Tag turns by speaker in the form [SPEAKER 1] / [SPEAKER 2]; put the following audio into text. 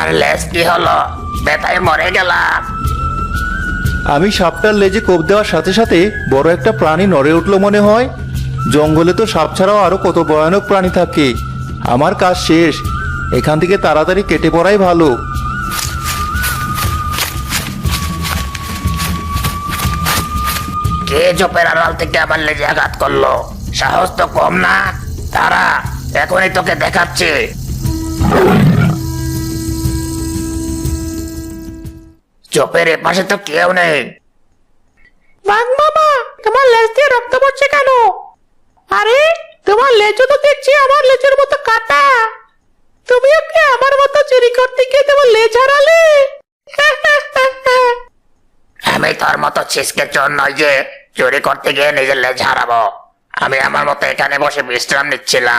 [SPEAKER 1] আমার লেজ কি হলো? ব্যথায় মরে গেলাম।
[SPEAKER 2] আমি সাপটার লেজে কোপ দেওয়ার সাথে সাথে বড় একটা প্রাণী নড়ে উঠলো মনে হয়। জঙ্গলে তো সাপ ছাড়াও আরো কত ভয়ানক প্রাণী থাকে। আমার কাজ শেষ, এখান থেকে তাড়াতাড়ি কেটে পড়াই ভালো।
[SPEAKER 1] কে চোপের আড়াল থেকে আমার লেজে আঘাত করলো? সাহস তো কম না। তারা এখনই তোকে দেখাচ্ছে। চোপের এপাশে তো কেউ নেই।
[SPEAKER 3] বাঘ মামা, তোমার লেজ দিয়ে রক্ত পড়ছে কেন? আরে, তোমার লেজও তো দেখছি আমার লেজের মতো কাটা। তুমিও কি আমার মতো চুরি করতে গিয়ে তোমার লেজ হারালে?
[SPEAKER 1] আমি তোর মতো ছিসকে চোর নয় যে চুরি করতে গিয়ে নিজের লেজ হারাবো। আমি আমার মতো এখানে বসে বিশ্রাম নিচ্ছিলাম।